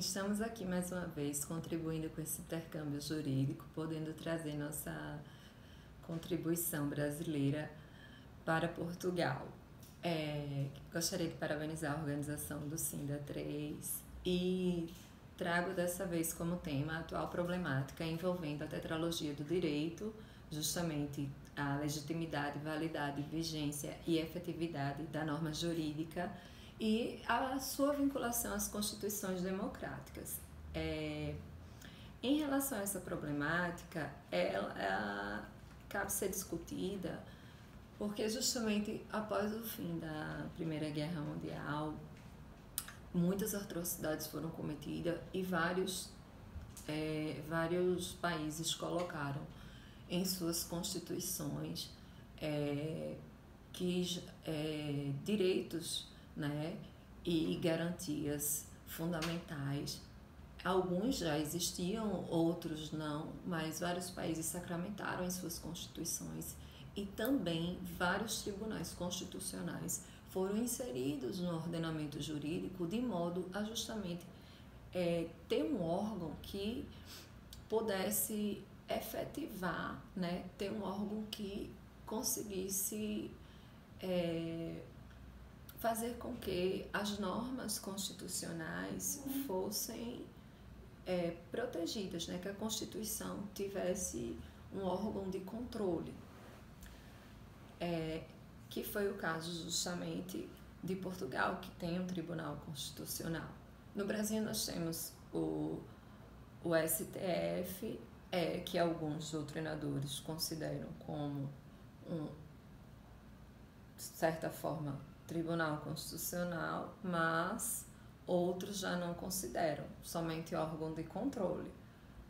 Estamos aqui mais uma vez contribuindo com esse intercâmbio jurídico, podendo trazer nossa contribuição brasileira para Portugal. Gostaria de parabenizar a organização do Cinda 3 e trago dessa vez como tema a atual problemática envolvendo a tetralogia do direito, justamente a legitimidade, validade, vigência e efetividade da norma jurídica e a sua vinculação às constituições democráticas. Em relação a essa problemática, ela cabe ser discutida porque justamente após o fim da Primeira Guerra Mundial, muitas atrocidades foram cometidas e vários países colocaram em suas constituições direitos, né, e garantias fundamentais. Alguns já existiam, outros não, mas vários países sacramentaram em suas constituições e também vários tribunais constitucionais foram inseridos no ordenamento jurídico de modo a justamente ter um órgão que pudesse efetivar, né, ter um órgão que conseguisse fazer com que as normas constitucionais fossem protegidas, né, que a Constituição tivesse um órgão de controle, que foi o caso justamente de Portugal, que tem um Tribunal Constitucional. No Brasil nós temos o STF, que alguns doutrinadores consideram como de certa forma, Tribunal Constitucional, mas outros já não consideram, somente órgão de controle.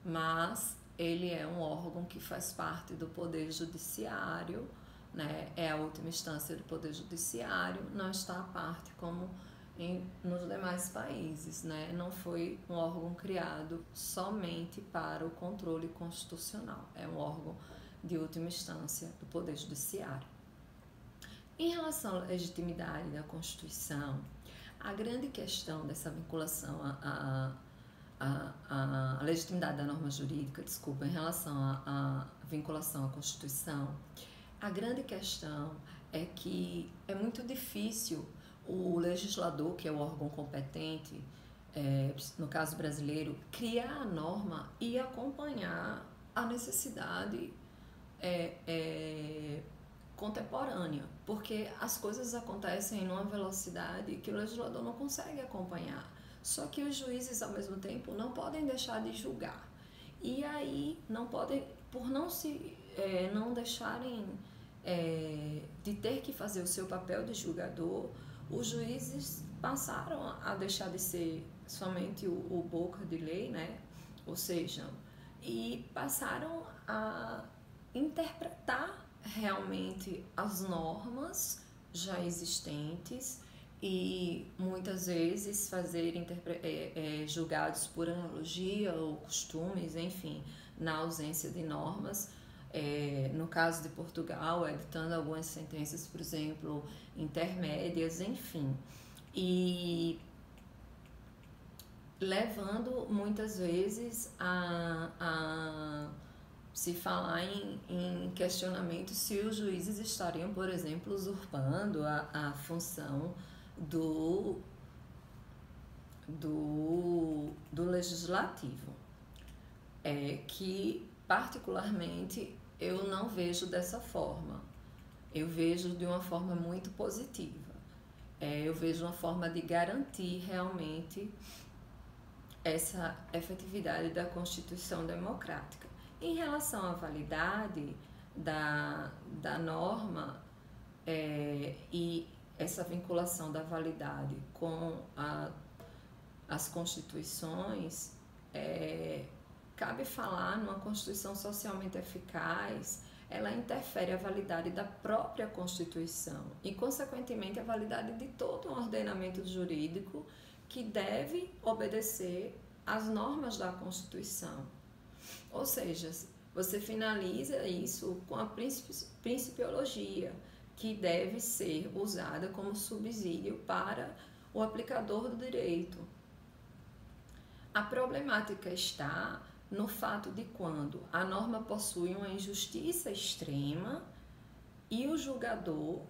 Mas ele é um órgão que faz parte do Poder Judiciário, né? É a última instância do Poder Judiciário, não está à parte como nos demais países, né? Não foi um órgão criado somente para o controle constitucional, é um órgão de última instância do Poder Judiciário. Em relação à legitimidade da Constituição, a grande questão dessa vinculação à legitimidade da norma jurídica, em relação à vinculação à Constituição, a grande questão é que é muito difícil o legislador, que é o órgão competente, no caso brasileiro, criar a norma e acompanhar a necessidade contemporânea, porque as coisas acontecem numa velocidade que o legislador não consegue acompanhar. Só que os juízes, ao mesmo tempo, não podem deixar de julgar. E aí, não podem, por não deixarem de ter que fazer o seu papel de julgador, os juízes passaram a deixar de ser somente o boca de lei, né? Ou seja, e passaram a interpretar realmente as normas já existentes e muitas vezes fazer julgados por analogia ou costumes, enfim, na ausência de normas. No caso de Portugal, editando algumas sentenças, por exemplo, intermédias, enfim, e levando muitas vezes a se falar em questionamento se os juízes estariam, por exemplo, usurpando a função do legislativo, que particularmente eu não vejo dessa forma, eu vejo de uma forma muito positiva, eu vejo uma forma de garantir realmente essa efetividade da Constituição Democrática. Em relação à validade da norma e essa vinculação da validade com as constituições, cabe falar numa Constituição socialmente eficaz, ela interfere a validade da própria Constituição e, consequentemente, a validade de todo um ordenamento jurídico que deve obedecer às normas da Constituição. Ou seja, você finaliza isso com a principiologia, que deve ser usada como subsídio para o aplicador do direito. A problemática está no fato de quando a norma possui uma injustiça extrema e o julgador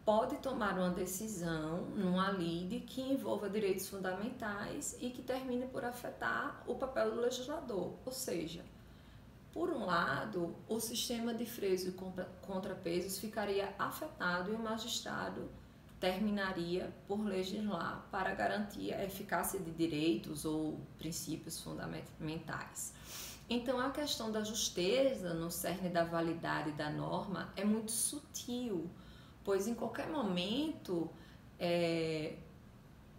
pode tomar uma decisão numa lide que envolva direitos fundamentais e que termine por afetar o papel do legislador. Ou seja, por um lado, o sistema de freios e contrapesos ficaria afetado e o magistrado terminaria por legislar para garantir a eficácia de direitos ou princípios fundamentais. Então, a questão da justeza no cerne da validade da norma é muito sutil, pois em qualquer momento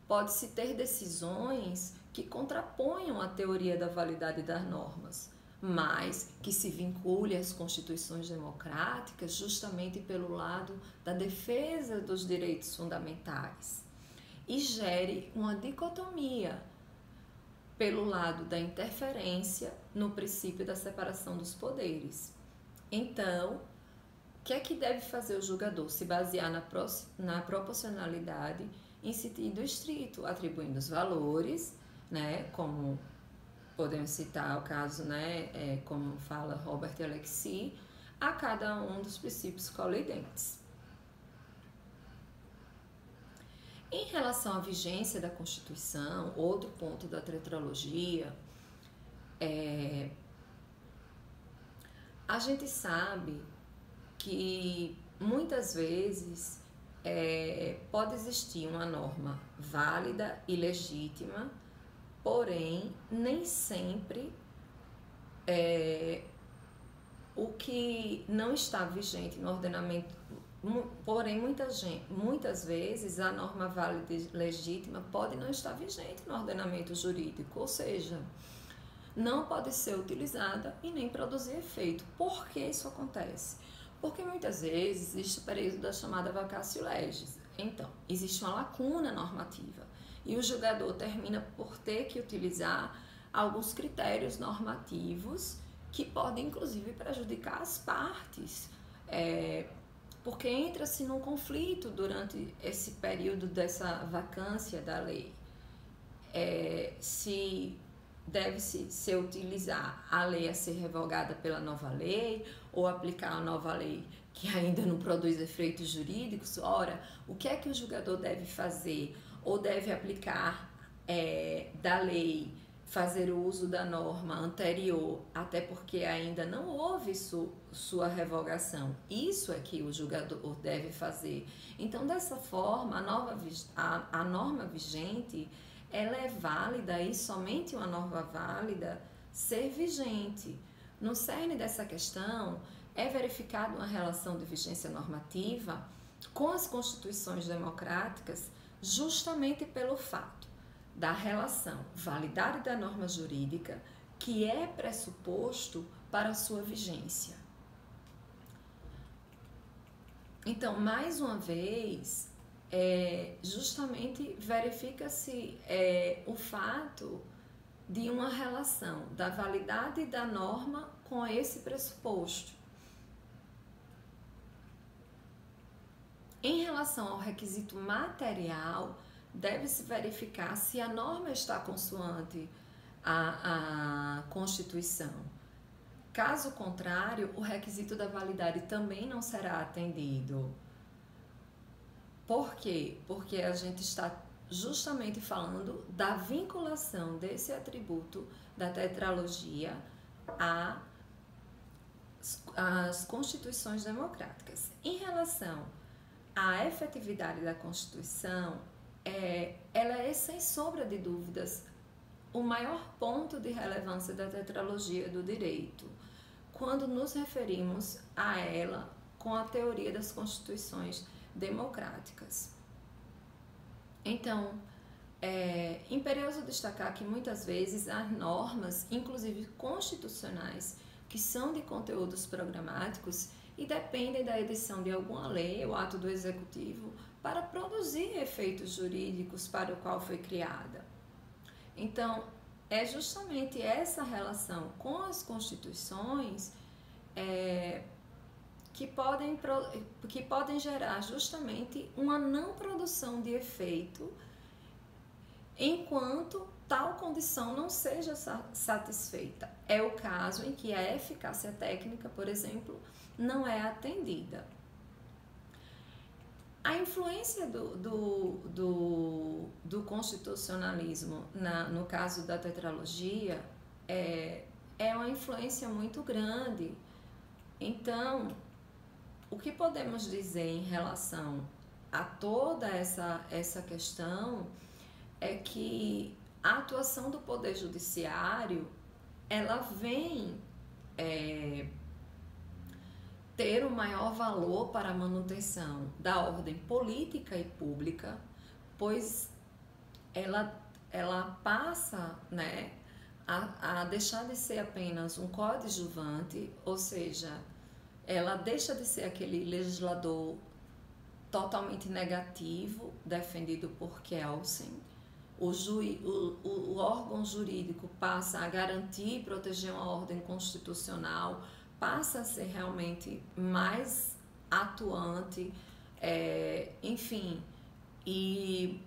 pode-se ter decisões que contraponham a teoria da validade das normas, mas que se vincule às constituições democráticas justamente pelo lado da defesa dos direitos fundamentais e gere uma dicotomia pelo lado da interferência no princípio da separação dos poderes. Então, o que é que deve fazer o julgador? Se basear na proporcionalidade em sentido estrito, atribuindo os valores, né, como podemos citar o caso, né, como fala Robert Alexis, a cada um dos princípios colidentes. Em relação à vigência da Constituição, outro ponto da tetralogia, a gente sabe que muitas vezes pode existir uma norma válida e legítima, porém nem sempre o que não está vigente no ordenamento, porém muitas vezes a norma válida e legítima pode não estar vigente no ordenamento jurídico, ou seja, não pode ser utilizada e nem produzir efeito. Por que isso acontece? Porque muitas vezes existe o período da chamada vacatio legis. Então, existe uma lacuna normativa e o julgador termina por ter que utilizar alguns critérios normativos que podem, inclusive, prejudicar as partes, porque entra-se num conflito durante esse período dessa vacância da lei. Se deve-se se utilizar a lei a ser revogada pela nova lei ou aplicar a nova lei que ainda não produz efeitos jurídicos. Ora, o que é que o julgador deve fazer? Ou deve aplicar da lei, fazer o uso da norma anterior, até porque ainda não houve sua revogação. Isso é que o julgador deve fazer. Então, dessa forma, a norma vigente, ela é válida e somente uma norma válida ser vigente. No cerne dessa questão, é verificada uma relação de vigência normativa com as constituições democráticas justamente pelo fato da relação validade da norma jurídica, que é pressuposto para a sua vigência. Então, mais uma vez, justamente verifica-se o fato de uma relação da validade da norma com esse pressuposto. Em relação ao requisito material, deve-se verificar se a norma está consoante a Constituição. Caso contrário, o requisito da validade também não será atendido. Por quê? Porque a gente está justamente falando da vinculação desse atributo da tetralogia às constituições democráticas. Em relação à efetividade da Constituição, ela é, sem sombra de dúvidas, o maior ponto de relevância da tetralogia do direito, quando nos referimos a ela com a teoria das constituições democráticas. Então, é imperioso destacar que muitas vezes há normas, inclusive constitucionais, que são de conteúdos programáticos e dependem da edição de alguma lei ou ato do executivo para produzir efeitos jurídicos para o qual foi criada. Então, é justamente essa relação com as constituições que podem gerar justamente uma não produção de efeito, enquanto tal condição não seja satisfeita. É o caso em que a eficácia técnica, por exemplo, não é atendida. A influência do constitucionalismo no caso da tetralogia é uma influência muito grande. Então, o que podemos dizer em relação a toda essa questão é que a atuação do Poder Judiciário, ela vem ter o maior valor para a manutenção da ordem política e pública, pois ela passa, né, a deixar de ser apenas um coadjuvante, ou seja, ela deixa de ser aquele legislador totalmente negativo, defendido por Kelsen. O órgão jurídico passa a garantir e proteger uma ordem constitucional, passa a ser realmente mais atuante, enfim, e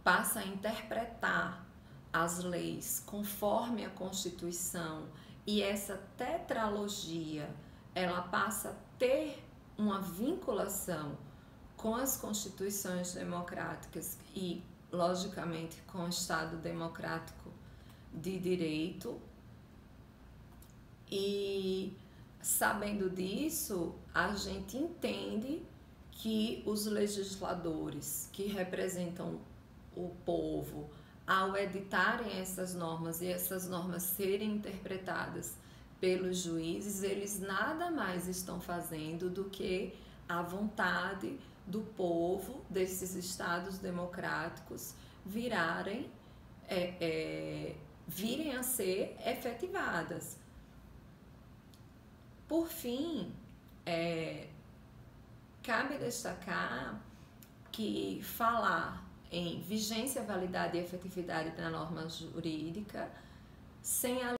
passa a interpretar as leis conforme a Constituição, e essa tetralogia, ela passa a ter uma vinculação com as constituições democráticas e, logicamente, com o Estado democrático de direito. E, sabendo disso, a gente entende que os legisladores que representam o povo, ao editarem essas normas e essas normas serem interpretadas pelos juízes, eles nada mais estão fazendo do que a vontade do povo desses estados democráticos virem a ser efetivadas. Por fim, cabe destacar que falar em vigência, validade e efetividade da norma jurídica sem a